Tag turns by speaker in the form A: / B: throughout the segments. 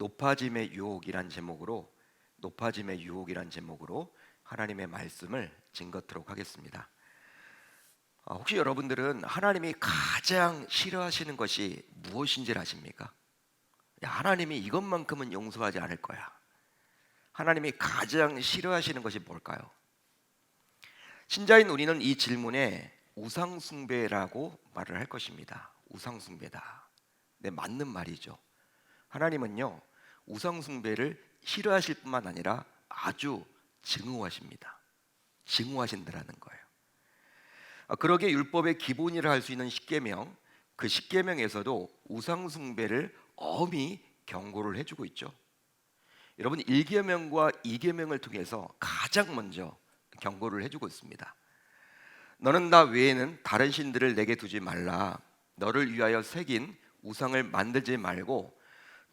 A: 높아짐의 유혹이란 제목으로 하나님의 말씀을 증거토록 하겠습니다. 혹시 여러분들은 하나님이 가장 싫어하시는 것이 무엇인지 아십니까? 하나님이 이것만큼은 용서하지 않을 거야. 하나님이 가장 싫어하시는 것이 뭘까요? 신자인 우리는 이 질문에 우상숭배라고 말을 할 것입니다. 우상숭배다. 네, 맞는 말이죠. 하나님은요, 우상숭배를 싫어하실 뿐만 아니라 아주 증오하십니다. 증오하신다라는 거예요. 그러기에 율법의 기본이라 할 수 있는 십계명, 그 십계명에서도 우상숭배를 엄히 경고를 해주고 있죠. 여러분, 1계명과 2계명을 통해서 가장 먼저 경고를 해주고 있습니다. 너는 나 외에는 다른 신들을 내게 두지 말라. 너를 위하여 새긴 우상을 만들지 말고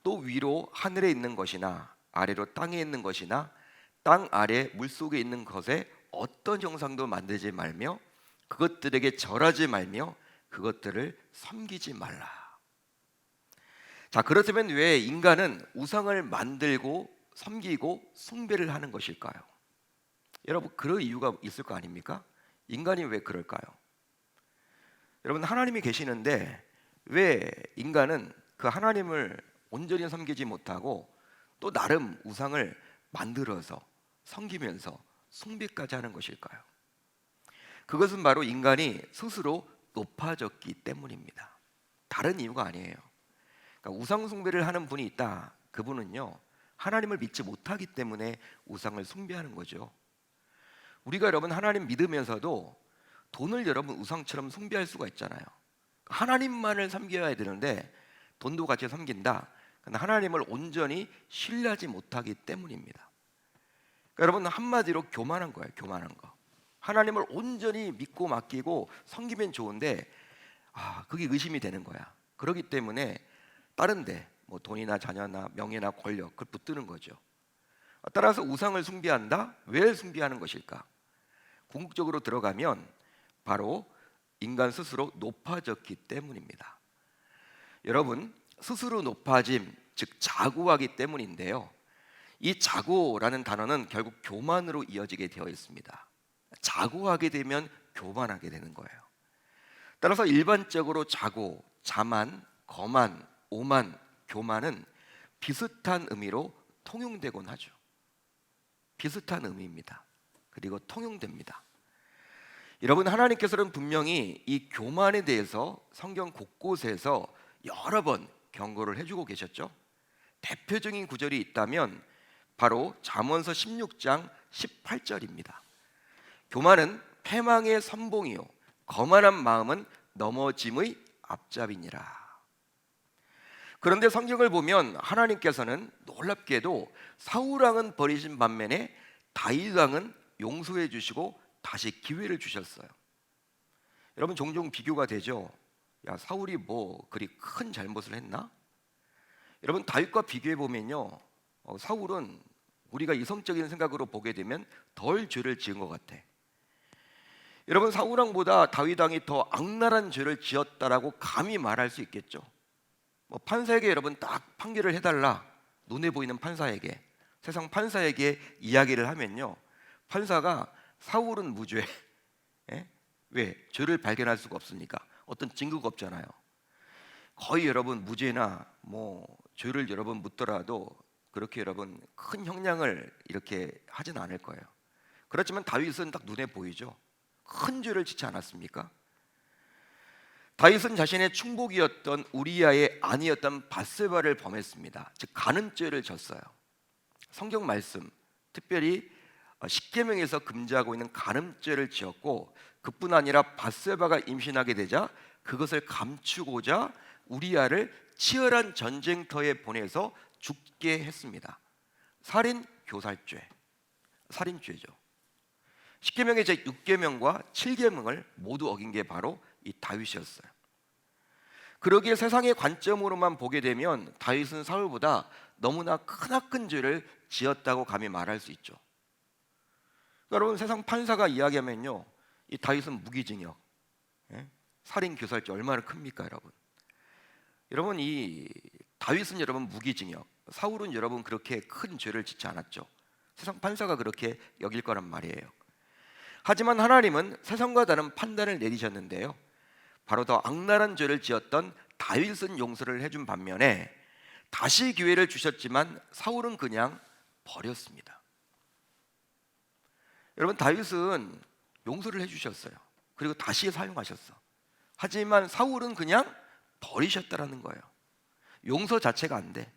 A: 또 위로 하늘에 있는 것이나 아래로 땅에 있는 것이나 땅 아래 물속에 있는 것에 어떤 형상도 만들지 말며 그것들에게 절하지 말며 그것들을 섬기지 말라. 자, 그렇다면 왜 인간은 우상을 만들고 섬기고 숭배를 하는 것일까요? 여러분, 그럴 이유가 있을 거 아닙니까? 인간이 왜 그럴까요? 여러분, 하나님이 계시는데 왜 인간은 그 하나님을 온전히 섬기지 못하고 또 나름 우상을 만들어서 섬기면서 숭배까지 하는 것일까요? 그것은 바로 인간이 스스로 높아졌기 때문입니다. 다른 이유가 아니에요. 그러니까 우상 숭배를 하는 분이 있다. 그분은요, 하나님을 믿지 못하기 때문에 우상을 숭배하는 거죠. 우리가 여러분 하나님 믿으면서도 돈을 여러분 우상처럼 숭배할 수가 있잖아요. 하나님만을 섬겨야 되는데 돈도 같이 섬긴다. 하나님을 온전히 신뢰하지 못하기 때문입니다. 그러니까 여러분, 한마디로 교만한 거예요. 교만한 거. 하나님을 온전히 믿고 맡기고 섬기면 좋은데 그게 의심이 되는 거야. 그렇기 때문에 다른 데 뭐 돈이나 자녀나 명예나 권력 그걸 붙드는 거죠. 따라서 우상을 숭배한다? 왜 숭배하는 것일까? 궁극적으로 들어가면 바로 인간 스스로 높아졌기 때문입니다. 여러분, 스스로 높아짐, 즉 자고하기 때문인데요. 이 자고라는 단어는 결국 교만으로 이어지게 되어 있습니다. 자고하게 되면 교만하게 되는 거예요. 따라서 일반적으로 자고, 자만, 거만, 오만, 교만은 비슷한 의미로 통용되곤 하죠. 비슷한 의미입니다. 그리고 통용됩니다. 여러분, 하나님께서는 분명히 이 교만에 대해서 성경 곳곳에서 여러 번 경고를 해주고 계셨죠. 대표적인 구절이 있다면 바로 잠언서 16장 18절입니다. 교만은 패망의 선봉이요 거만한 마음은 넘어짐의 앞잡이니라. 그런데 성경을 보면 하나님께서는 놀랍게도 사울 왕은 버리신 반면에 다윗 왕은 용서해 주시고 다시 기회를 주셨어요. 여러분, 종종 비교가 되죠. 야, 사울이 뭐 그리 큰 잘못을 했나? 여러분, 다윗과 비교해 보면요, 사울은 우리가 이성적인 생각으로 보게 되면 덜 죄를 지은 것 같아. 여러분, 사울 왕보다 다윗 왕이 더 악랄한 죄를 지었다라고 감히 말할 수 있겠죠. 판사에게 여러분 딱 판결을 해달라. 눈에 보이는 판사에게, 세상 판사에게 이야기를 하면요, 판사가 사울은 무죄. 왜? 죄를 발견할 수가 없으니까. 어떤 증거가 없잖아요. 거의 여러분 무죄나 뭐 죄를 여러분 묻더라도 그렇게 여러분 큰 형량을 이렇게 하진 않을 거예요. 그렇지만 다윗은 딱 눈에 보이죠. 큰 죄를 짓지 않았습니까? 다윗은 자신의 충복이었던 우리아의 아내였던 밧세바를 범했습니다. 즉 간음죄를 졌어요. 성경 말씀, 특별히 십계명에서 금지하고 있는 간음죄를 지었고, 그뿐 아니라 밧세바가 임신하게 되자 그것을 감추고자 우리아를 치열한 전쟁터에 보내서 죽게 했습니다. 살인 교살죄, 살인죄죠. 십계명의 제 6계명과 7계명을 모두 어긴 게 바로 이 다윗이었어요. 그러기에 세상의 관점으로만 보게 되면 다윗은 사울보다 너무나 크나큰 죄를 지었다고 감히 말할 수 있죠. 여러분, 세상 판사가 이야기하면요, 이 다윗은 무기징역, 살인 교살죄 얼마나 큽니까, 여러분? 여러분, 이 다윗은 여러분 무기징역, 사울은 여러분 그렇게 큰 죄를 짓지 않았죠. 세상 판사가 그렇게 여길 거란 말이에요. 하지만 하나님은 세상과 다른 판단을 내리셨는데요, 바로 더 악랄한 죄를 지었던 다윗은 용서를 해준 반면에 다시 기회를 주셨지만 사울은 그냥 버렸습니다. 여러분, 다윗은 용서를 해주셨어요. 그리고 다시 사용하셨어. 하지만 사울은 그냥 버리셨다라는 거예요. 용서 자체가 안 돼.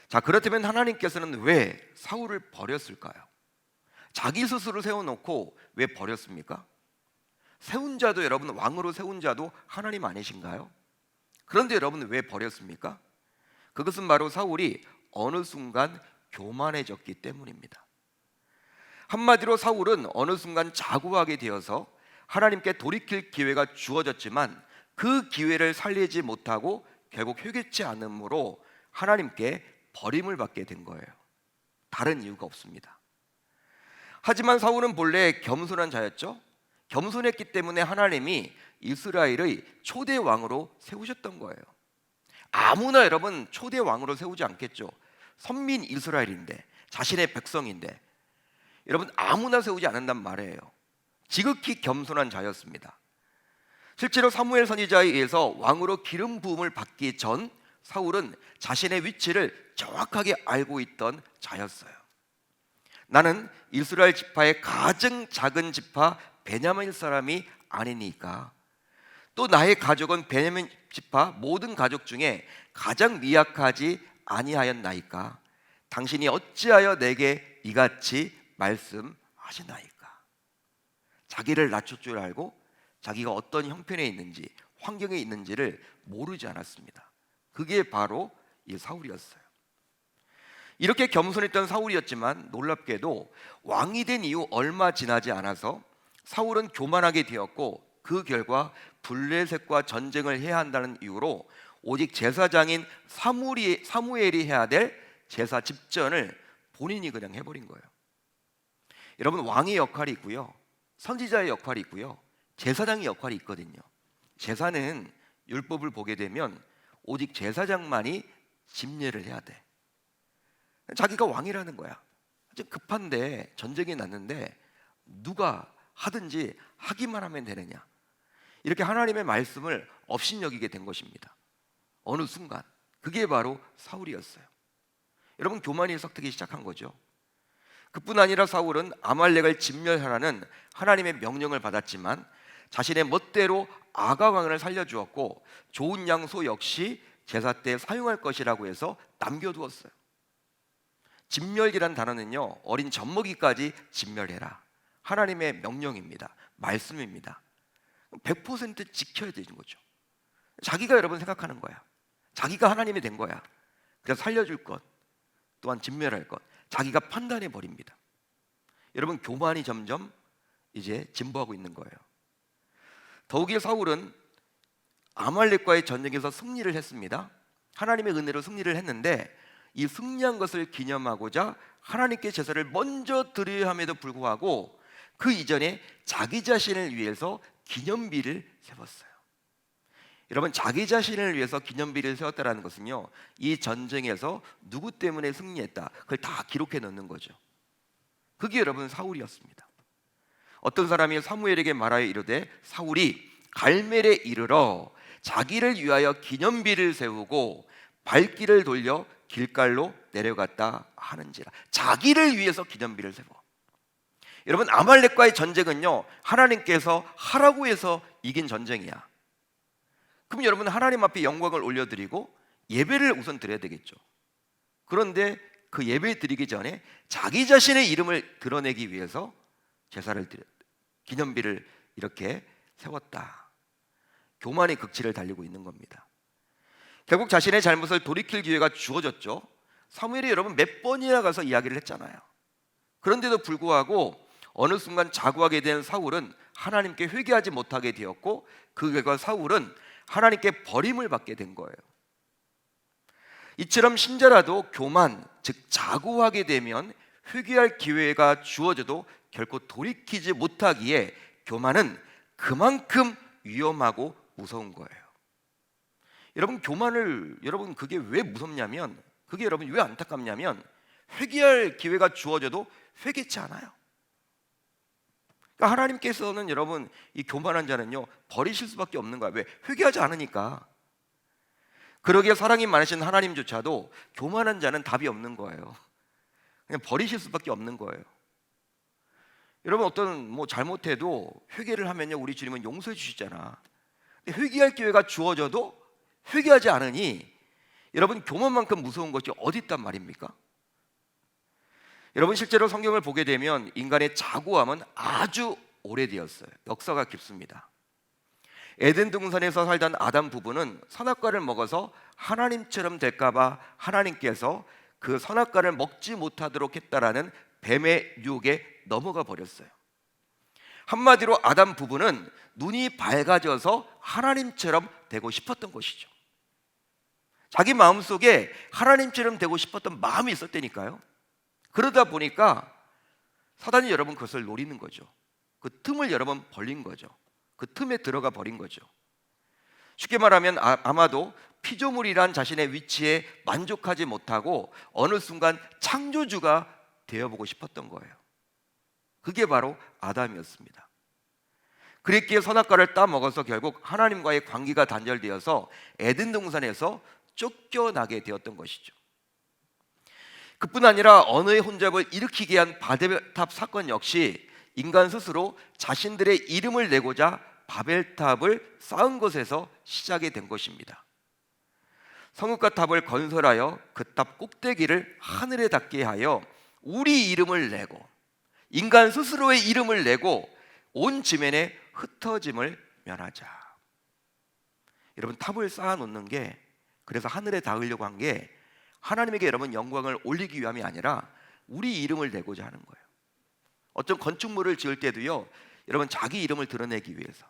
A: 자, 그렇다면 하나님께서는 왜 사울을 버렸을까요? 자기 스스로 세워놓고 왜 버렸습니까? 세운 자도, 여러분 왕으로 세운 자도 하나님 아니신가요? 그런데 여러분 왜 버렸습니까? 그것은 바로 사울이 어느 순간 교만해졌기 때문입니다. 한마디로 사울은 어느 순간 자고하게 되어서 하나님께 돌이킬 기회가 주어졌지만 그 기회를 살리지 못하고 결국 회개치 않음으로 하나님께 버림을 받게 된 거예요. 다른 이유가 없습니다. 하지만 사울은 본래 겸손한 자였죠. 겸손했기 때문에 하나님이 이스라엘의 초대 왕으로 세우셨던 거예요. 아무나 여러분 초대 왕으로 세우지 않겠죠. 선민 이스라엘인데, 자신의 백성인데, 여러분 아무나 세우지 않는단 말이에요. 지극히 겸손한 자였습니다. 실제로 사무엘 선지자에 의해서 왕으로 기름 부음을 받기 전 사울은 자신의 위치를 정확하게 알고 있던 자였어요. 나는 이스라엘 지파의 가장 작은 지파 베냐민 사람이 아니니까, 또 나의 가족은 베냐민 지파 모든 가족 중에 가장 미약하지 아니하였나이까, 당신이 어찌하여 내게 이같이 말씀하시나이까. 자기를 낮출 줄 알고 자기가 어떤 형편에 있는지, 환경에 있는지를 모르지 않았습니다. 그게 바로 이 사울이었어요. 이렇게 겸손했던 사울이었지만 놀랍게도 왕이 된 이후 얼마 지나지 않아서 사울은 교만하게 되었고, 그 결과 블레셋과 전쟁을 해야 한다는 이유로 오직 제사장인 사무엘이 해야 될 제사 집전을 본인이 그냥 해버린 거예요. 여러분, 왕의 역할이 있고요, 선지자의 역할이 있고요, 제사장의 역할이 있거든요. 제사는 율법을 보게 되면 오직 제사장만이 집례를 해야 돼. 자기가 왕이라는 거야. 이제 급한데 전쟁이 났는데 누가 하든지 하기만 하면 되느냐, 이렇게 하나님의 말씀을 업신여기게 된 것입니다. 어느 순간 그게 바로 사울이었어요. 여러분, 교만이 섞이기 시작한 거죠. 그뿐 아니라 사울은 아말렉을 진멸하라는 하나님의 명령을 받았지만 자신의 멋대로 아가왕을 살려주었고, 좋은 양소 역시 제사 때 사용할 것이라고 해서 남겨두었어요. 진멸이란 단어는요, 어린 젖먹이까지 진멸해라, 하나님의 명령입니다. 말씀입니다. 100% 지켜야 되는 거죠. 자기가 여러분 생각하는 거야. 자기가 하나님이 된 거야. 그래서 살려줄 것, 또한 진멸할 것, 자기가 판단해 버립니다. 여러분, 교만이 점점 이제 진보하고 있는 거예요. 더욱이 사울은 아말렉과의 전쟁에서 승리를 했습니다. 하나님의 은혜로 승리를 했는데, 이 승리한 것을 기념하고자 하나님께 제사를 먼저 드려야 함에도 불구하고 그 이전에 자기 자신을 위해서 기념비를 세웠어요. 여러분, 자기 자신을 위해서 기념비를 세웠다는 것은요, 이 전쟁에서 누구 때문에 승리했다, 그걸 다 기록해 놓는 거죠. 그게 여러분 사울이었습니다. 어떤 사람이 사무엘에게 말하여 이르되, 사울이 갈멜에 이르러 자기를 위하여 기념비를 세우고 발길을 돌려 길갈로 내려갔다 하는지라. 자기를 위해서 기념비를 세워. 여러분, 아말렉과의 전쟁은요, 하나님께서 하라고 해서 이긴 전쟁이야. 그럼 여러분, 하나님 앞에 영광을 올려드리고 예배를 우선 드려야 되겠죠. 그런데 그 예배 드리기 전에 자기 자신의 이름을 드러내기 위해서 제사를 기념비를 이렇게 세웠다. 교만의 극치를 달리고 있는 겁니다. 결국 자신의 잘못을 돌이킬 기회가 주어졌죠. 사무엘이 여러분 몇 번이나 가서 이야기를 했잖아요. 그런데도 불구하고 어느 순간 자고하게 된 사울은 하나님께 회개하지 못하게 되었고, 그 결과 사울은 하나님께 버림을 받게 된 거예요. 이처럼 신자라도 교만, 즉 자고하게 되면 회개할 기회가 주어져도 결코 돌이키지 못하기에 교만은 그만큼 위험하고 무서운 거예요. 여러분, 교만을, 여러분 그게 왜 무섭냐면 그게 여러분 왜 안타깝냐면 회개할 기회가 주어져도 회개치 않아요. 그러니까 하나님께서는 여러분 이 교만한 자는요 버리실 수밖에 없는 거야. 왜? 회개하지 않으니까. 그러기에 사랑이 많으신 하나님조차도 교만한 자는 답이 없는 거예요. 그냥 버리실 수밖에 없는 거예요. 여러분 어떤 잘못해도 회개를 하면요 우리 주님은 용서해 주시잖아. 근데 회개할 기회가 주어져도 회개하지 않으니 여러분 교만만큼 무서운 것이 어디 있단 말입니까? 여러분 실제로 성경을 보게 되면 인간의 자고함은 아주 오래되었어요. 역사가 깊습니다. 에덴 동산에서 살던 아담 부부는 선악과를 먹어서 하나님처럼 될까봐 하나님께서 그 선악과를 먹지 못하도록 했다라는 뱀의 유혹에 넘어가 버렸어요. 한마디로 아담 부부는 눈이 밝아져서 하나님처럼 되고 싶었던 것이죠. 자기 마음속에 하나님처럼 되고 싶었던 마음이 있었다니까요. 그러다 보니까 사단이 여러분 그것을 노리는 거죠. 그 틈을 여러분 벌린 거죠. 그 틈에 들어가 버린 거죠. 쉽게 말하면 아마도 피조물이란 자신의 위치에 만족하지 못하고 어느 순간 창조주가 되어보고 싶었던 거예요. 그게 바로 아담이었습니다. 그랬기에 선악과를 따먹어서 결국 하나님과의 관계가 단절되어서 에덴 동산에서 쫓겨나게 되었던 것이죠. 그뿐 아니라 언어의 혼잡을 일으키게 한 바벨탑 사건 역시 인간 스스로 자신들의 이름을 내고자 바벨탑을 쌓은 것에서 시작이 된 것입니다. 성읍과 탑을 건설하여 그 탑 꼭대기를 하늘에 닿게 하여 우리 이름을 내고 인간 스스로의 이름을 내고 온 지면에 흩어짐을 면하자. 여러분 탑을 쌓아놓는 게 그래서 하늘에 닿으려고 한 게 하나님에게 여러분 영광을 올리기 위함이 아니라 우리 이름을 내고자 하는 거예요. 어떤 건축물을 지을 때도요 여러분 자기 이름을 드러내기 위해서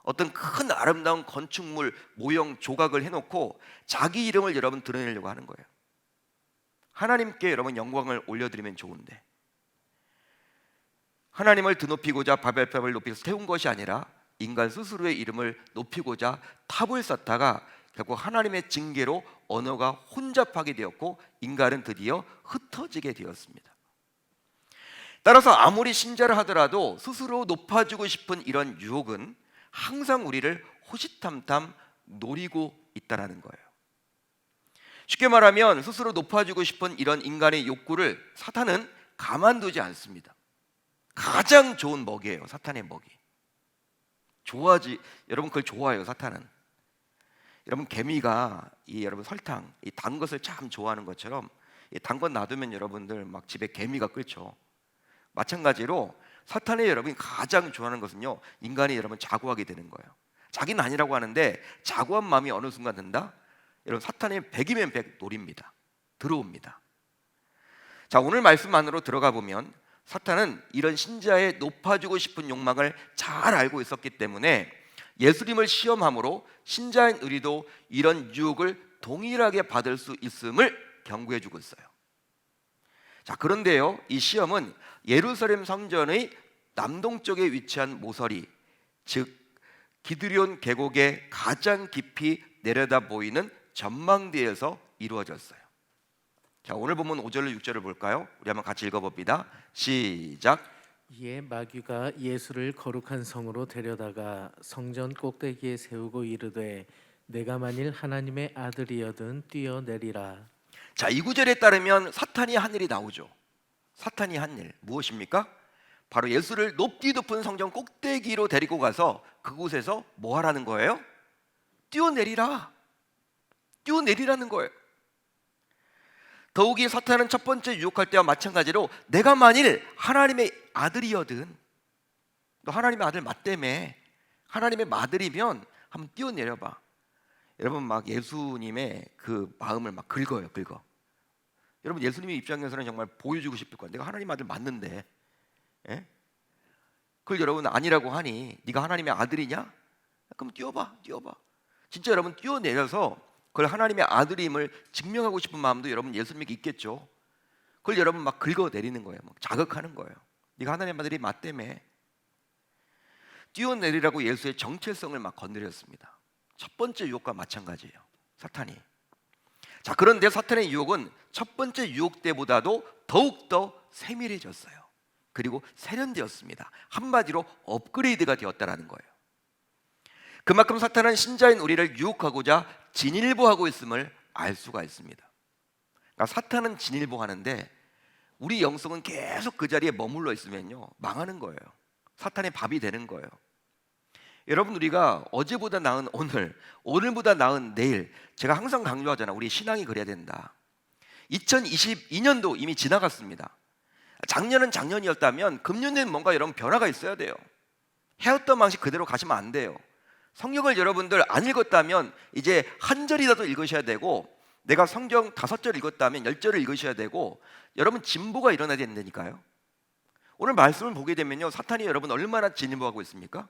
A: 어떤 큰 아름다운 건축물 모형 조각을 해놓고 자기 이름을 여러분 드러내려고 하는 거예요. 하나님께 여러분 영광을 올려드리면 좋은데 하나님을 드높이고자 바벨탑을 높이서 세운 것이 아니라 인간 스스로의 이름을 높이고자 탑을 쌓다가 결국 하나님의 징계로 언어가 혼잡하게 되었고 인간은 드디어 흩어지게 되었습니다. 따라서 아무리 신자를 하더라도 스스로 높아지고 싶은 이런 유혹은 항상 우리를 호시탐탐 노리고 있다는 거예요. 쉽게 말하면 스스로 높아지고 싶은 이런 인간의 욕구를 사탄은 가만두지 않습니다. 가장 좋은 먹이에요. 사탄의 먹이. 여러분 그걸 좋아해요. 사탄은. 여러분 개미가 여러분 설탕, 단 것을 참 좋아하는 것처럼 단 것 놔두면 여러분들 막 집에 개미가 끓죠. 마찬가지로 사탄이 여러분이 가장 좋아하는 것은요 인간이 여러분 자고하게 되는 거예요. 자기는 아니라고 하는데 자고한 마음이 어느 순간 든다? 여러분 사탄이 100이면 100 노립니다. 들어옵니다. 자, 오늘 말씀 안으로 들어가 보면 사탄은 이런 신자의 높아지고 싶은 욕망을 잘 알고 있었기 때문에 예수님을 시험함으로 신자인 우리도 이런 유혹을 동일하게 받을 수 있음을 경고해 주고 있어요. 자, 그런데요 이 시험은 예루살렘 성전의 남동쪽에 위치한 모서리, 즉 기드리온 계곡에 가장 깊이 내려다 보이는 전망대에서 이루어졌어요. 자, 오늘 본문 5절로 6절을 볼까요? 우리 한번 같이 읽어봅니다. 시작.
B: 이에 마귀가 예수를 거룩한 성으로 데려다가 성전 꼭대기에 세우고 이르되 내가 만일 하나님의 아들이여든 뛰어내리라.
A: 자, 이 구절에 따르면 사탄이 한 일이 나오죠. 사탄이 한 일 무엇입니까? 바로 예수를 높디 높은 성전 꼭대기로 데리고 가서 그곳에서 뭐 하라는 거예요? 뛰어내리라. 뛰어내리라는 거예요. 더욱이 사탄은 첫 번째 유혹할 때와 마찬가지로 내가 만일 하나님의 아들이여든, 너 하나님의 아들 맞다며, 하나님의 아들이면 한번 뛰어내려봐. 여러분 막 예수님의 그 마음을 막 긁어요. 여러분 예수님의 입장에서는 정말 보여주고 싶을 거야. 내가 하나님 아들 맞는데, 예? 그걸 여러분 아니라고 하니 네가 하나님의 아들이냐? 그럼 뛰어봐. 진짜 여러분 뛰어내려서 그걸 하나님의 아들임을 증명하고 싶은 마음도 여러분 예수님에게 있겠죠. 그걸 여러분 막 긁어내리는 거예요. 막 자극하는 거예요. 네가 하나님의 아들이 맞다며. 뛰어내리라고 예수의 정체성을 막 건드렸습니다. 첫 번째 유혹과 마찬가지예요. 사탄이. 자, 그런데 사탄의 유혹은 첫 번째 유혹 때보다도 더욱더 세밀해졌어요. 그리고 세련되었습니다. 한마디로 업그레이드가 되었다라는 거예요. 그만큼 사탄은 신자인 우리를 유혹하고자 진일보하고 있음을 알 수가 있습니다. 그러니까 사탄은 진일보하는데 우리 영성은 계속 그 자리에 머물러 있으면요, 망하는 거예요. 사탄의 밥이 되는 거예요. 여러분, 우리가 어제보다 나은 오늘, 오늘보다 나은 내일, 제가 항상 강조하잖아요. 우리 신앙이 그래야 된다. 2022년도 이미 지나갔습니다. 작년은 작년이었다면 금년에는 뭔가 여러분 변화가 있어야 돼요. 해왔던 방식 그대로 가시면 안 돼요. 성경을 여러분들 안 읽었다면 이제 한 절이라도 읽으셔야 되고, 내가 성경 5절 읽었다면 10절을 읽으셔야 되고, 여러분 진보가 일어나야 된다니까요. 오늘 말씀을 보게 되면요, 사탄이 여러분 얼마나 진보하고 있습니까?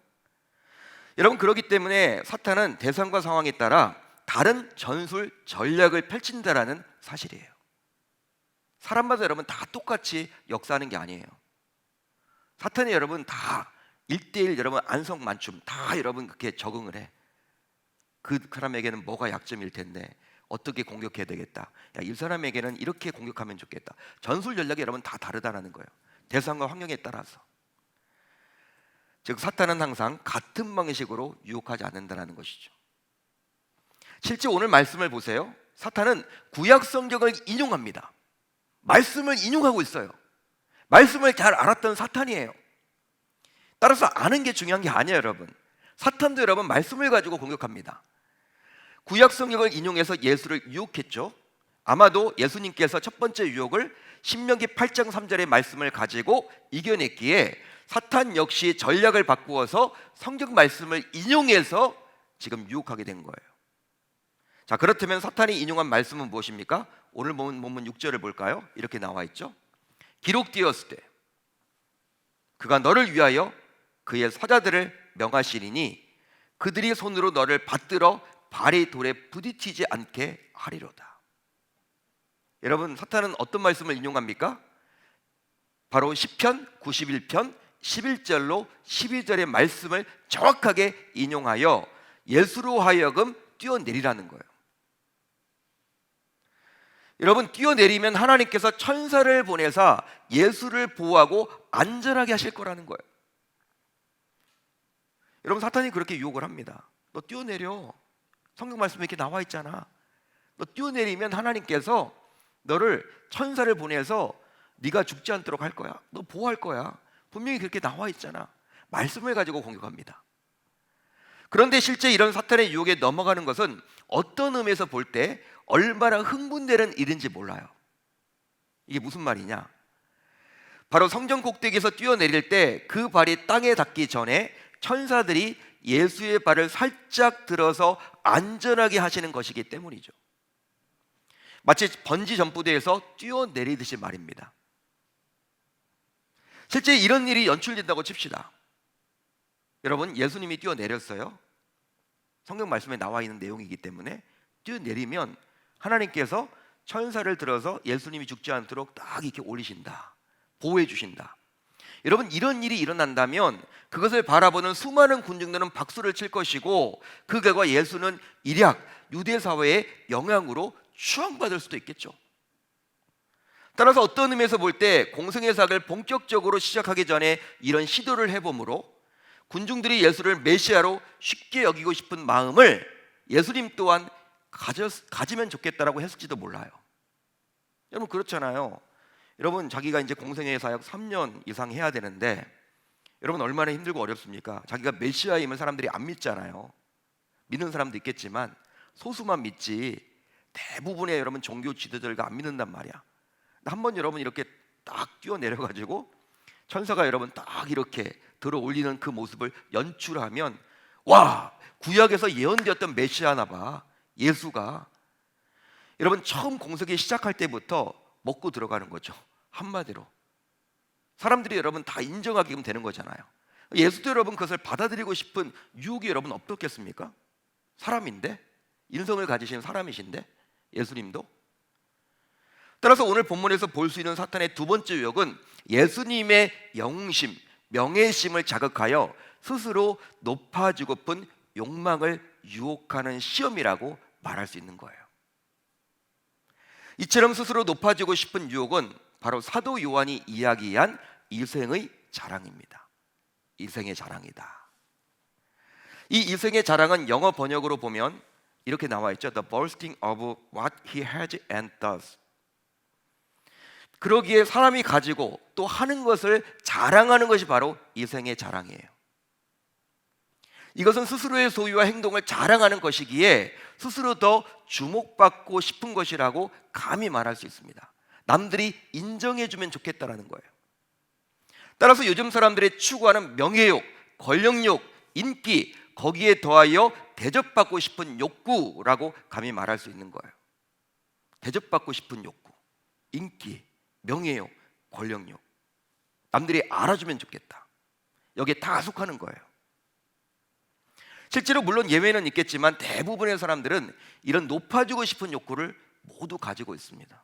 A: 여러분, 그렇기 때문에 사탄은 대상과 상황에 따라 다른 전술 전략을 펼친다라는 사실이에요. 사람마다 여러분 다 똑같이 역사하는 게 아니에요. 사탄이 여러분 다 1대1 여러분 안성맞춤 다 여러분 그렇게 적응을 해. 그 사람에게는 뭐가 약점일 텐데 어떻게 공격해야 되겠다. 야, 이 사람에게는 이렇게 공격하면 좋겠다. 전술 전략이 여러분 다 다르다는 거예요. 대상과 환경에 따라서. 즉 사탄은 항상 같은 방식으로 유혹하지 않는다는 것이죠. 실제 오늘 말씀을 보세요. 사탄은 구약 성경을 인용합니다. 말씀을 인용하고 있어요. 말씀을 잘 알았던 사탄이에요. 따라서 아는 게 중요한 게 아니에요, 여러분. 사탄도 여러분 말씀을 가지고 공격합니다. 구약 성경을 인용해서 예수를 유혹했죠. 아마도 예수님께서 첫 번째 유혹을 신명기 8장 3절의 말씀을 가지고 이겨냈기에 사탄 역시 전략을 바꾸어서 성경 말씀을 인용해서 지금 유혹하게 된 거예요. 자, 그렇다면 사탄이 인용한 말씀은 무엇입니까? 오늘 본문 6절을 볼까요? 이렇게 나와 있죠. 기록되었을 때 그가 너를 위하여 그의 사자들을 명하시리니 그들이 손으로 너를 받들어 발이 돌에 부딪히지 않게 하리로다. 여러분, 사탄은 어떤 말씀을 인용합니까? 바로 시편 91편 11절로 12절의 말씀을 정확하게 인용하여 예수로 하여금 뛰어내리라는 거예요. 여러분, 뛰어내리면 하나님께서 천사를 보내서 예수를 보호하고 안전하게 하실 거라는 거예요. 여러분, 사탄이 그렇게 유혹을 합니다. 너 뛰어내려. 성경 말씀에 이렇게 나와 있잖아. 너 뛰어내리면 하나님께서 너를 천사를 보내서 네가 죽지 않도록 할 거야. 너 보호할 거야. 분명히 그렇게 나와 있잖아. 말씀을 가지고 공격합니다. 그런데 실제 이런 사탄의 유혹에 넘어가는 것은 어떤 의미에서 볼 때 얼마나 흥분되는 일인지 몰라요. 이게 무슨 말이냐? 바로 성전 꼭대기에서 뛰어내릴 때 그 발이 땅에 닿기 전에 천사들이 예수의 발을 살짝 들어서 안전하게 하시는 것이기 때문이죠. 마치 번지 점프대에서 뛰어내리듯이 말입니다. 실제 이런 일이 연출된다고 칩시다. 여러분, 예수님이 뛰어내렸어요. 성경 말씀에 나와 있는 내용이기 때문에 뛰어내리면 하나님께서 천사를 들어서 예수님이 죽지 않도록 딱 이렇게 올리신다. 보호해 주신다. 여러분, 이런 일이 일어난다면 그것을 바라보는 수많은 군중들은 박수를 칠 것이고 그 결과 예수는 일약 유대 사회의 영향으로 추앙받을 수도 있겠죠. 따라서 어떤 의미에서 볼 때 공생의 사역을 본격적으로 시작하기 전에 이런 시도를 해봄으로 군중들이 예수를 메시아로 쉽게 여기고 싶은 마음을 예수님 또한 가지면 좋겠다라고 했을지도 몰라요. 여러분, 그렇잖아요. 여러분, 자기가 이제 공생의 사역 3년 이상 해야 되는데 여러분 얼마나 힘들고 어렵습니까? 자기가 메시아임을 사람들이 안 믿잖아요. 믿는 사람도 있겠지만 소수만 믿지 대부분의 여러분 종교 지도자들과 안 믿는단 말이야. 한번 여러분 이렇게 딱 뛰어내려가지고 천사가 여러분 딱 이렇게 들어 올리는 그 모습을 연출하면 와, 구약에서 예언되었던 메시아나 봐. 예수가 여러분 처음 공석이 시작할 때부터 먹고 들어가는 거죠. 한마디로 사람들이 여러분 다 인정하게끔 되는 거잖아요. 예수도 여러분 그것을 받아들이고 싶은 유혹이 여러분 없었겠습니까? 사람인데, 인성을 가지신 사람이신데 예수님도. 따라서 오늘 본문에서 볼 수 있는 사탄의 두 번째 유혹은 예수님의 영웅심, 명예심을 자극하여 스스로 높아지고픈 욕망을 유혹하는 시험이라고 말할 수 있는 거예요. 이처럼 스스로 높아지고 싶은 유혹은 바로 사도 요한이 이야기한 이생의 자랑입니다. 이생의 자랑이다. 이 이생의 자랑은 영어 번역으로 보면 이렇게 나와 있죠. The boasting of what he has and does. 그러기에 사람이 가지고 또 하는 것을 자랑하는 것이 바로 이생의 자랑이에요. 이것은 스스로의 소유와 행동을 자랑하는 것이기에 스스로 더 주목받고 싶은 것이라고 감히 말할 수 있습니다. 남들이 인정해주면 좋겠다라는 거예요. 따라서 요즘 사람들이 추구하는 명예욕, 권력욕, 인기, 거기에 더하여 대접받고 싶은 욕구라고 감히 말할 수 있는 거예요. 대접받고 싶은 욕구, 인기, 명예욕, 권력욕. 남들이 알아주면 좋겠다. 여기에 다 속하는 거예요. 실제로 물론 예외는 있겠지만 대부분의 사람들은 이런 높아지고 싶은 욕구를 모두 가지고 있습니다.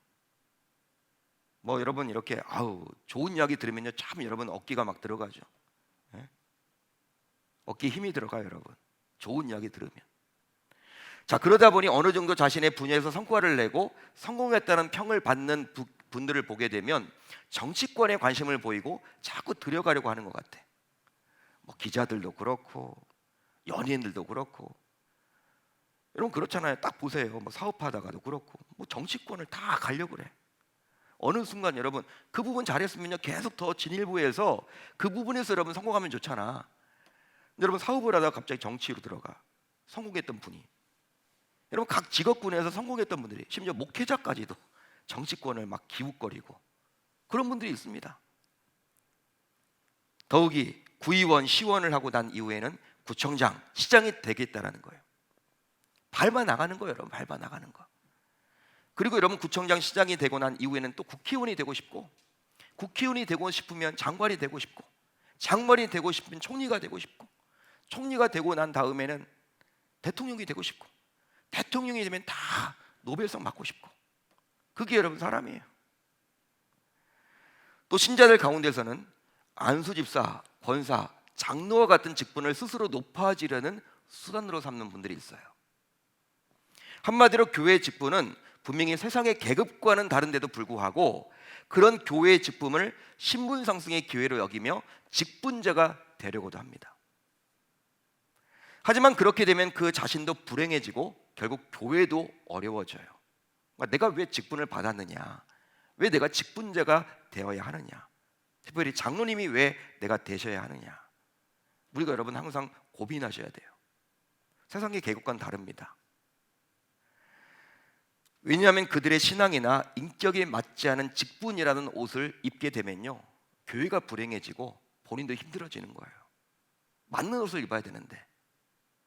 A: 뭐 여러분 이렇게 좋은 이야기 들으면요 참 여러분 어깨가 막 들어가죠. 예? 어깨에 힘이 들어가요 여러분. 좋은 이야기 들으면. 자, 그러다 보니 어느 정도 자신의 분야에서 성과를 내고 성공했다는 평을 받는 분들을 보게 되면 정치권에 관심을 보이고 자꾸 들여가려고 하는 것 같아. 뭐 기자들도 그렇고 연예인들도 그렇고. 여러분 그렇잖아요. 딱 보세요. 뭐 사업하다가도 그렇고 뭐 정치권을 다 가려고 그래. 어느 순간 여러분 그 부분 잘했으면요 계속 더 진일보해서 그 부분에서 여러분 성공하면 좋잖아. 여러분 사업을 하다가 갑자기 정치로 들어가 성공했던 분이, 여러분 각 직업군에서 성공했던 분들이 심지어 목회자까지도 정치권을 막 기웃거리고 그런 분들이 있습니다. 더욱이 구의원, 시원을 하고 난 이후에는 구청장, 시장이 되겠다라는 거예요. 밟아 나가는 거예요 여러분. 밟아 나가는 거. 그리고 여러분 구청장, 시장이 되고 난 이후에는 또 국회의원이 되고 싶고, 국회의원이 되고 싶으면 장관이 되고 싶고, 장관이 되고 싶으면 총리가 되고 싶고, 총리가 되고 난 다음에는 대통령이 되고 싶고, 대통령이 되면 다 노벨상 받고 싶고. 그게 여러분 사람이에요. 또 신자들 가운데서는 안수집사, 권사, 장로와 같은 직분을 스스로 높아지려는 수단으로 삼는 분들이 있어요. 한마디로 교회의 직분은 분명히 세상의 계급과는 다른데도 불구하고 그런 교회의 직분을 신분 상승의 기회로 여기며 직분자가 되려고도 합니다. 하지만 그렇게 되면 그 자신도 불행해지고 결국 교회도 어려워져요. 그러니까 내가 왜 직분을 받았느냐, 왜 내가 직분자가 되어야 하느냐, 특별히 장로님이 왜 내가 되셔야 하느냐. 우리가 여러분 항상 고민하셔야 돼요. 세상의 계급과는 다릅니다. 왜냐하면 그들의 신앙이나 인격에 맞지 않은 직분이라는 옷을 입게 되면요 교회가 불행해지고 본인도 힘들어지는 거예요. 맞는 옷을 입어야 되는데,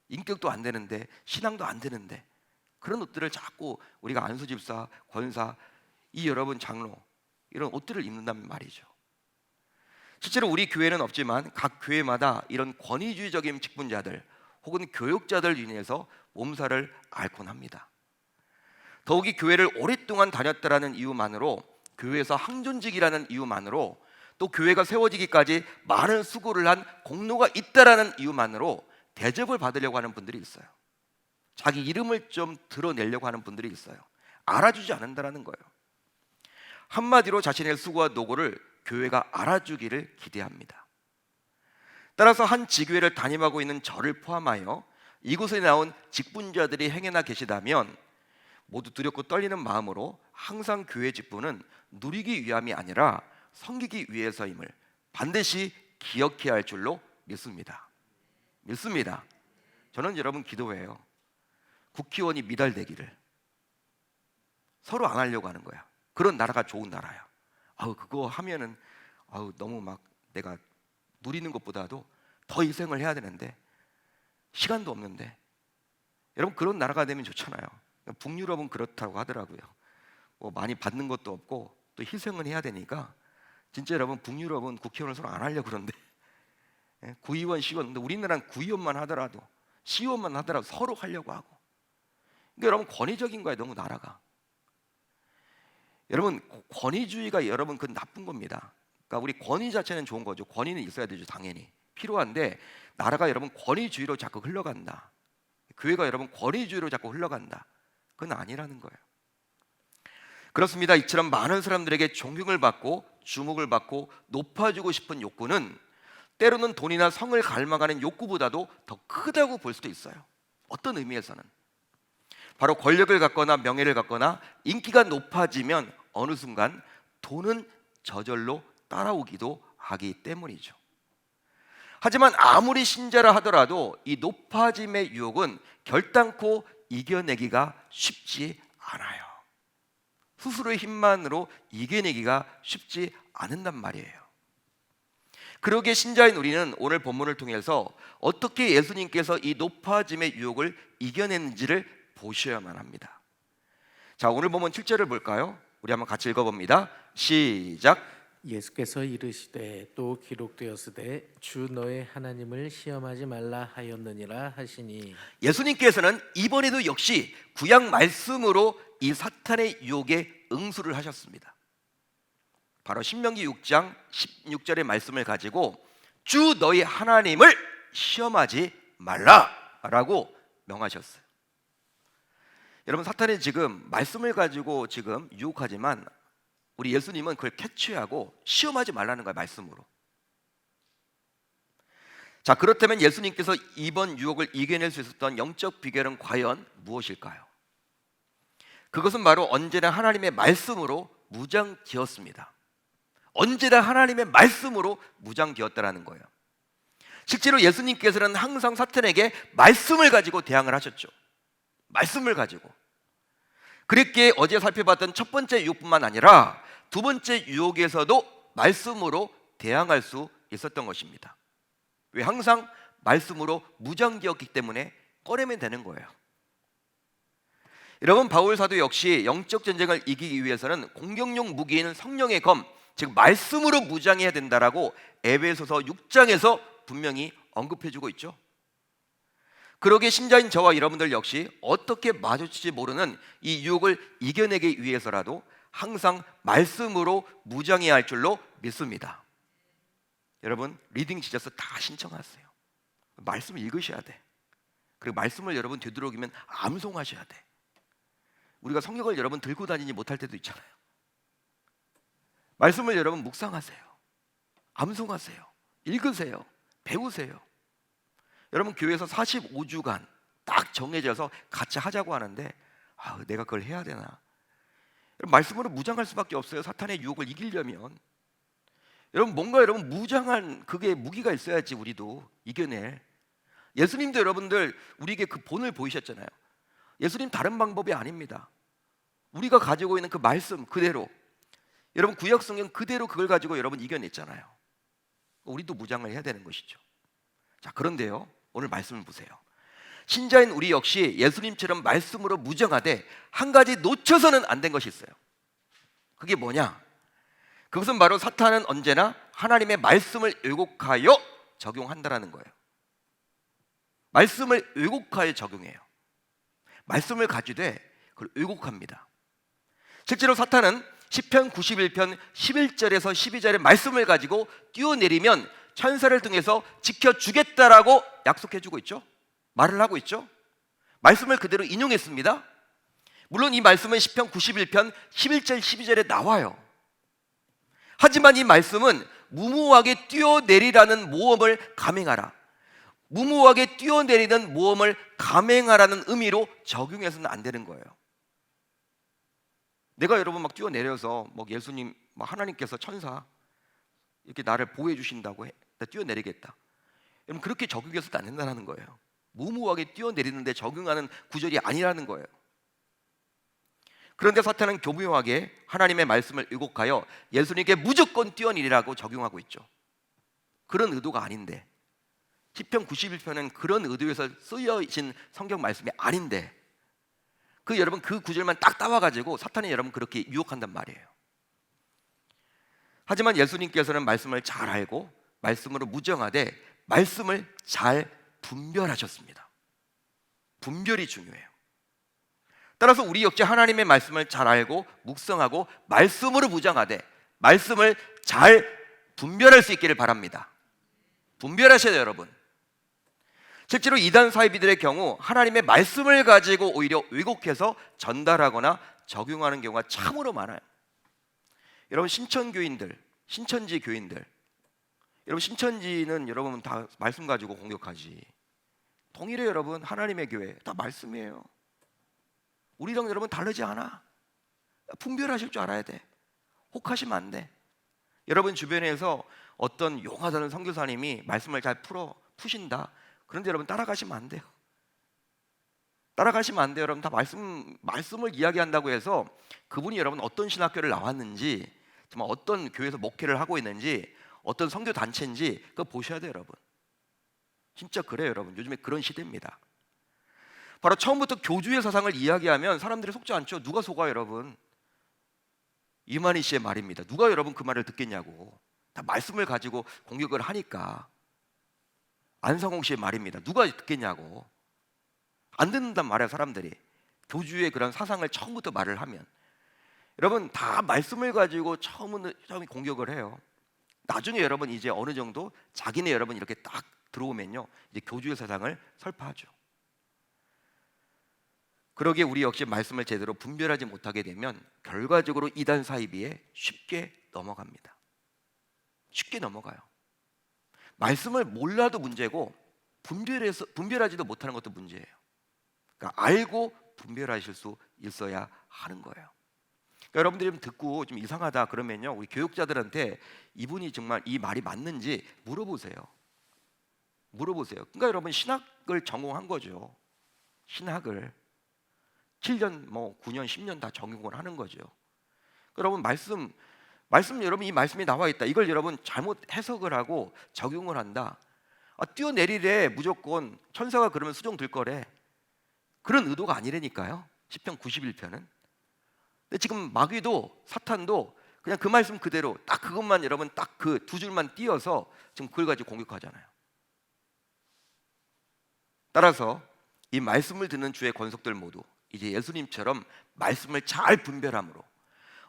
A: 인격도 안 되는데, 신앙도 안 되는데, 그런 옷들을 자꾸 우리가 안수집사, 권사, 이 여러분 장로 이런 옷들을 입는다면 말이죠. 실제로 우리 교회는 없지만 각 교회마다 이런 권위주의적인 직분자들 혹은 교육자들 인해서 몸살을 앓곤 합니다. 더욱이 교회를 오랫동안 다녔다라는 이유만으로, 교회에서 항존직이라는 이유만으로, 또 교회가 세워지기까지 많은 수고를 한 공로가 있다라는 이유만으로 대접을 받으려고 하는 분들이 있어요. 자기 이름을 좀 드러내려고 하는 분들이 있어요. 알아주지 않는다라는 거예요. 한마디로 자신의 수고와 노고를 교회가 알아주기를 기대합니다. 따라서 한 지교회를 담임하고 있는 저를 포함하여 이곳에 나온 직분자들이 행여나 계시다면 모두 두렵고 떨리는 마음으로 항상 교회 직분은 누리기 위함이 아니라 섬기기 위해서임을 반드시 기억해야 할 줄로 믿습니다. 믿습니다. 저는 여러분 기도해요. 국회의원이 미달되기를. 서로 안 하려고 하는 거야. 그런 나라가 좋은 나라야. 그거 하면은 너무 막 내가 누리는 것보다도 더 희생을 해야 되는데 시간도 없는데. 여러분 그런 나라가 되면 좋잖아요. 북유럽은 그렇다고 하더라고요. 뭐 많이 받는 것도 없고 또 희생은 해야 되니까 진짜 여러분 북유럽은 국회의원을 서로 안 하려고 그러는데 구의원, 시의원, 근데 우리나라는 구의원만 하더라도 시의원만 하더라도 서로 하려고 하고. 그러니까 여러분 권위적인 거예요. 너무 나라가. 여러분 권위주의가 여러분 그 나쁜 겁니다. 그러니까 우리 권위 자체는 좋은 거죠. 권위는 있어야 되죠. 당연히 필요한데 나라가 여러분 권위주의로 자꾸 흘러간다. 교회가 여러분 권위주의로 자꾸 흘러간다. 그건 아니라는 거예요. 그렇습니다. 이처럼 많은 사람들에게 존경을 받고 주목을 받고 높아지고 싶은 욕구는 때로는 돈이나 성을 갈망하는 욕구보다도 더 크다고 볼 수도 있어요. 어떤 의미에서는 바로 권력을 갖거나 명예를 갖거나 인기가 높아지면 어느 순간 돈은 저절로 따라오기도 하기 때문이죠. 하지만 아무리 신자라 하더라도 이 높아짐의 유혹은 결단코 이겨내기가 쉽지 않아요. 스스로의 힘만으로 이겨내기가 쉽지 않은단 말이에요. 그러기에 신자인 우리는 오늘 본문을 통해서 어떻게 예수님께서 이 높아짐의 유혹을 이겨냈는지를 보셔야만 합니다. 자, 오늘 본문 7절을 볼까요? 우리 한번 같이 읽어봅니다. 시작.
B: 예수께서 이르시되 또 기록되었으되 주 너의 하나님을 시험하지 말라 하였느니라 하시니.
A: 예수님께서는 이번에도 역시 구약 말씀으로 이 사탄의 유혹에 응수를 하셨습니다. 바로 신명기 6장 16절의 말씀을 가지고 주 너희 하나님을 시험하지 말라라고 명하셨어요. 여러분, 사탄이 지금 말씀을 가지고 지금 유혹하지만 우리 예수님은 그걸 캐치하고 시험하지 말라는 거예요, 말씀으로. 자, 그렇다면 예수님께서 이번 유혹을 이겨낼 수 있었던 영적 비결은 과연 무엇일까요? 그것은 바로 언제나 하나님의 말씀으로 무장되었습니다. 언제나 하나님의 말씀으로 무장되었다라는 거예요. 실제로 예수님께서는 항상 사탄에게 말씀을 가지고 대항을 하셨죠. 말씀을 가지고. 그렇게 어제 살펴봤던 첫 번째 유혹뿐만 아니라 두 번째 유혹에서도 말씀으로 대항할 수 있었던 것입니다. 왜? 항상 말씀으로 무장되었기 때문에 꺼내면 되는 거예요. 여러분, 바울 사도 역시 영적 전쟁을 이기기 위해서는 공격용 무기인 성령의 검, 즉 말씀으로 무장해야 된다라고 에베소서 6장에서 분명히 언급해주고 있죠. 그러기에 신자인 저와 여러분들 역시 어떻게 마주칠지 모르는 이 유혹을 이겨내기 위해서라도 항상 말씀으로 무장해야 할 줄로 믿습니다. 여러분, 리딩 지저스 다 신청하세요. 말씀을 읽으셔야 돼. 그리고 말씀을 여러분 되도록이면 암송하셔야 돼. 우리가 성경을 여러분 들고 다니지 못할 때도 있잖아요. 말씀을 여러분 묵상하세요. 암송하세요. 읽으세요. 배우세요. 여러분, 교회에서 45주간 딱 정해져서 같이 하자고 하는데 내가 그걸 해야 되나? 말씀으로 무장할 수밖에 없어요. 사탄의 유혹을 이기려면. 여러분, 뭔가 여러분 무장한 그게 무기가 있어야지 우리도 이겨낼. 예수님도 여러분들 우리에게 그 본을 보이셨잖아요. 예수님 다른 방법이 아닙니다. 우리가 가지고 있는 그 말씀 그대로, 여러분 구약 성경 그대로 그걸 가지고 여러분 이겨냈잖아요. 우리도 무장을 해야 되는 것이죠. 자, 그런데요, 오늘 말씀을 보세요. 신자인 우리 역시 예수님처럼 말씀으로 무장하되 한 가지 놓쳐서는 안 된 것이 있어요. 그게 뭐냐? 그것은 바로 사탄은 언제나 하나님의 말씀을 왜곡하여 적용한다라는 거예요. 말씀을 왜곡하여 적용해요. 말씀을 가지되 그걸 왜곡합니다. 실제로 사탄은 시편 91편 11절에서 12절의 말씀을 가지고 뛰어내리면 천사를 통해서 지켜주겠다라고 약속해주고 있죠. 말을 하고 있죠. 말씀을 그대로 인용했습니다. 물론 이 말씀은 시편 91편 11절 12절에 나와요. 하지만 이 말씀은 무모하게 뛰어내리라는 모험을 감행하라, 무모하게 뛰어내리는 모험을 감행하라는 의미로 적용해서는 안 되는 거예요. 내가 여러분 막 뛰어내려서 예수님, 하나님께서 천사 이렇게 나를 보호해 주신다고 나 뛰어내리겠다. 여러분, 그렇게 적용해서도 안 된다는 거예요. 무모하게 뛰어내리는데 적용하는 구절이 아니라는 거예요. 그런데 사탄은 교묘하게 하나님의 말씀을 왜곡하여 예수님께 무조건 뛰어내리라고 적용하고 있죠. 그런 의도가 아닌데, 시편 91편은 그런 의도에서 쓰여진 성경 말씀이 아닌데 여러분 그 구절만 딱 따와가지고 사탄이 여러분 그렇게 유혹한단 말이에요. 하지만 예수님께서는 말씀을 잘 알고 말씀으로 무정하되 말씀을 잘 분별하셨습니다. 분별이 중요해요. 따라서 우리 역시 하나님의 말씀을 잘 알고 묵상하고 말씀으로 무장하되 말씀을 잘 분별할 수 있기를 바랍니다. 분별하셔야 돼요, 여러분. 실제로 이단 사이비들의 경우 하나님의 말씀을 가지고 오히려 왜곡해서 전달하거나 적용하는 경우가 참으로 많아요. 여러분 신천교인들, 신천지 교인들, 여러분 신천지는 여러분 다 말씀 가지고 공격하지. 동일해 여러분 하나님의 교회 다 말씀이에요. 우리랑 여러분 다르지 않아. 분별하실 줄 알아야 돼. 혹하시면 안 돼. 여러분 주변에서 어떤 용하다는 선교사님이 말씀을 잘 푸신다. 그런데 여러분 따라가시면 안 돼요. 따라가시면 안 돼요. 여러분 다 말씀을 이야기한다고 해서 그분이 여러분 어떤 신학교를 나왔는지, 정말 어떤 교회에서 목회를 하고 있는지, 어떤 선교 단체인지 그거 보셔야 돼요, 여러분. 진짜 그래요, 여러분. 요즘에 그런 시대입니다. 바로 처음부터 교주의 사상을 이야기하면 사람들이 속지 않죠. 누가 속아요, 여러분? 이만희 씨의 말입니다. 누가 여러분 그 말을 듣겠냐고. 다 말씀을 가지고 공격을 하니까. 안상홍 씨의 말입니다. 누가 듣겠냐고. 안 듣는단 말이에요, 사람들이. 교주의 그런 사상을 처음부터 말을 하면. 여러분 다 말씀을 가지고 처음에 공격을 해요. 나중에 여러분 이제 어느 정도 자기네 여러분 이렇게 딱 들어오면요, 이제 교주의 사상을 설파하죠. 그러기에 우리 역시 말씀을 제대로 분별하지 못하게 되면 결과적으로 이단 사이비에 쉽게 넘어갑니다. 쉽게 넘어가요. 말씀을 몰라도 문제고 분별하지도 못하는 것도 문제예요. 그러니까 알고 분별하실 수 있어야 하는 거예요. 그러니까 여러분들이 좀 듣고 좀 이상하다 그러면요, 우리 교육자들한테 이분이 정말 이 말이 맞는지 물어보세요. 그러니까 여러분 신학을 전공한 거죠. 신학을 7년, 9년, 10년 다 전공을 하는 거죠. 여러분 말씀 여러분 이 말씀이 나와 있다. 이걸 여러분 잘못 해석을 하고 적용을 한다. 뛰어내리래 무조건 천사가 그러면 수종 들 거래. 그런 의도가 아니라니까요. 시편 91편은. 근데 지금 마귀도 사탄도 그냥 그 말씀 그대로 딱 그것만 여러분 딱 그 두 줄만 띄어서 지금 그걸 가지고 공격하잖아요. 따라서 이 말씀을 듣는 주의 권속들 모두 이제 예수님처럼 말씀을 잘 분별함으로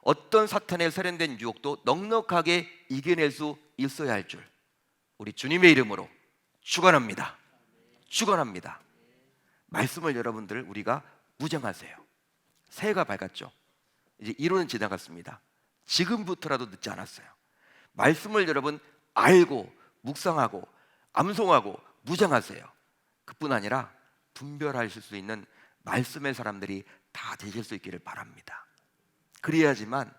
A: 어떤 사탄의 세련된 유혹도 넉넉하게 이겨낼 수 있어야 할 줄 우리 주님의 이름으로 축원합니다. 축원합니다. 말씀을 여러분들 우리가 무장하세요. 새해가 밝았죠. 이제 1호는 지나갔습니다. 지금부터라도 늦지 않았어요. 말씀을 여러분 알고 묵상하고 암송하고 무장하세요. 그뿐 아니라 분별하실 수 있는 말씀의 사람들이 다 되실 수 있기를 바랍니다. 그래야지만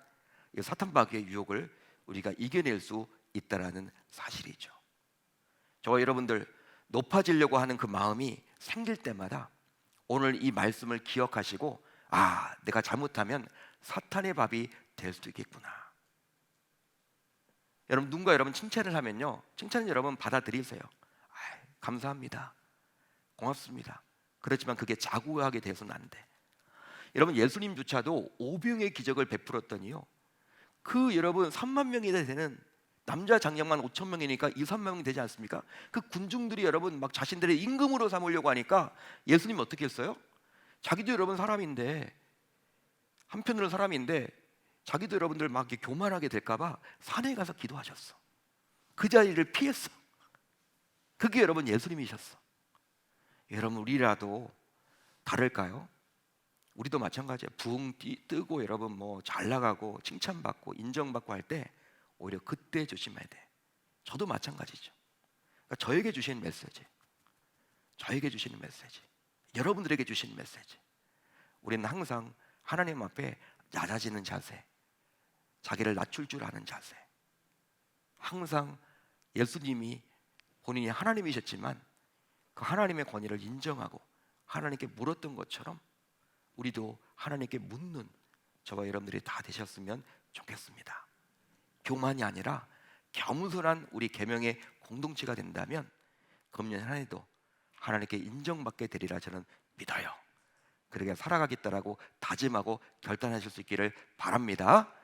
A: 사탄 마귀의 유혹을 우리가 이겨낼 수 있다라는 사실이죠. 저와 여러분들 높아지려고 하는 그 마음이 생길 때마다 오늘 이 말씀을 기억하시고 내가 잘못하면 사탄의 밥이 될 수도 있겠구나. 여러분 누군가 여러분 칭찬을 하면요, 칭찬을 여러분 받아들이세요. 감사합니다. 고맙습니다. 그렇지만 그게 자고하게 돼서는 안 돼. 여러분 예수님조차도 오병의 기적을 베풀었더니요, 그 여러분 3만 명이 되는 남자 장령만 5천 명이니까 2, 3만 명이 되지 않습니까? 그 군중들이 여러분 막 자신들의 임금으로 삼으려고 하니까 예수님 어떻게 했어요? 자기도 여러분 사람인데, 한편으로 사람인데 자기도 여러분들 막 이렇게 교만하게 될까봐 산에 가서 기도하셨어. 그 자리를 피했어. 그게 여러분 예수님이셨어. 여러분 우리라도 다를까요? 우리도 마찬가지예요. 붕 뜨고 여러분 잘 나가고 칭찬받고 인정받고 할 때 오히려 그때 조심해야 돼. 저도 마찬가지죠. 그러니까 저에게 주시는 메시지, 여러분들에게 주시는 메시지, 우리는 항상 하나님 앞에 낮아지는 자세, 자기를 낮출 줄 아는 자세, 항상 예수님이 본인이 하나님이셨지만 그 하나님의 권위를 인정하고 하나님께 물었던 것처럼 우리도 하나님께 묻는 저와 여러분들이 다 되셨으면 좋겠습니다. 교만이 아니라 겸손한 우리 계명의 공동체가 된다면 금년 한 해도 하나님께 인정받게 되리라 저는 믿어요. 그렇게 살아가겠다라고 다짐하고 결단하실 수 있기를 바랍니다.